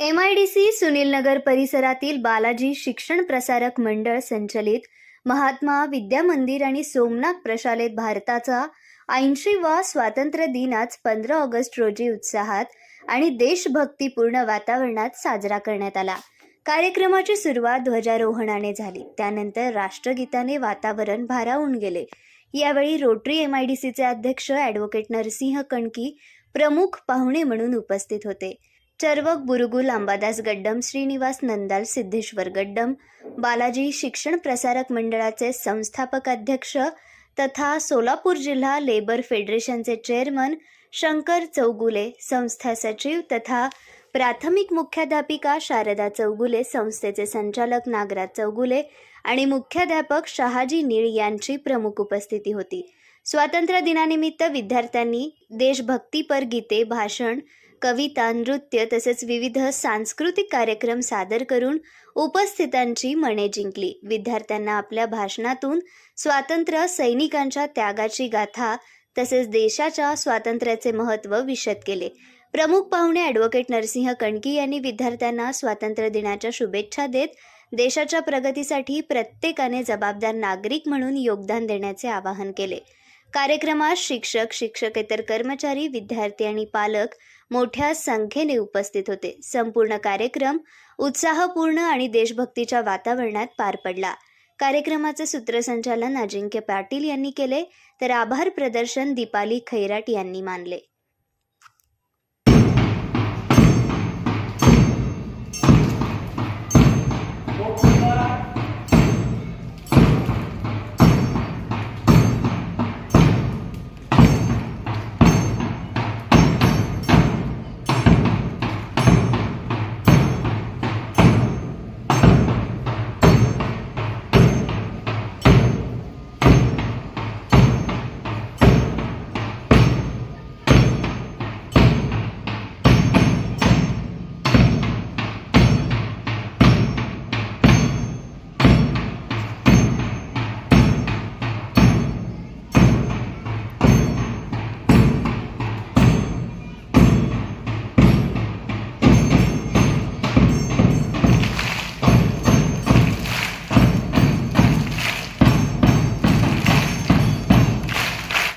MIDC Sunil नगर परिसरातील बालाजी शिक्षण प्रसारक मंडळ संचलित महात्मा विद्या मंदिर आणि सोमनाथ प्रशालेत भारताचा 80वा स्वातंत्र्य दिन आज 15 ऑगस्ट रोजी उत्साहात आणि देशभक्तीपूर्ण वातावरणात साजरा करण्यात आला। कार्यक्रमाची सुरुवात ध्वजारोहणाने झाली। त्यानंतर राष्ट्रगीताने वातावरण भारावून गेले। यावेळी रोटरी MIDCचे अध्यक्ष ॲडव्होकेट नरसिंह कणकी प्रमुख पाहुणे म्हणून उपस्थित होते। चर्वक बुरुगुल अंबादास गड्डम, श्रीनिवास नंदाल, सिद्धेश्वर गड्डम, बालाजी शिक्षण प्रसारक मंडळाचे संस्थापक अध्यक्ष तथा सोलापूर जिल्हा लेबर फेडरेशनचे चेअरमन शंकर चौगुले, संस्था सचिव तथा प्राथमिक मुख्याध्यापिका शारदा चौगुले, संस्थेचे संचालक नागराज चौगुले आणि मुख्याध्यापक शहाजी नीळ यांची प्रमुख उपस्थिती होती। स्वातंत्र्य दिनानिमित्त विद्यार्थ्यांनी देशभक्तीपर गीते, भाषण, कविता, नृत्य तसेच विविध सांस्कृतिक कार्यक्रम सादर करून उपस्थितांची मने जिंकली। विद्यार्थ्यांना आपल्या भाषणातून स्वातंत्र्य सैनिकांच्या त्यागाची गाथा तसेच देशाच्या स्वातंत्र्याचे महत्त्व विशद केले। प्रमुख पाहुणे ॲडव्होकेट नरसिंह कणकी यांनी विद्यार्थ्यांना स्वातंत्र्य दिनाच्या शुभेच्छा देत देशाच्या प्रगतीसाठी प्रत्येकाने जबाबदार नागरिक म्हणून योगदान देण्याचे आवाहन केले। कार्यक्रमात शिक्षक, शिक्षकेतर कर्मचारी, विद्यार्थी आणि पालक मोठ्या संख्येने उपस्थित होते। संपूर्ण कार्यक्रम उत्साहपूर्ण आणि देशभक्तीच्या वातावरणात पार पडला। कार्यक्रमाचे सूत्रसंचालन अजिंक्य पाटील यांनी केले, तर आभार प्रदर्शन दीपाली खैराट यांनी मानले।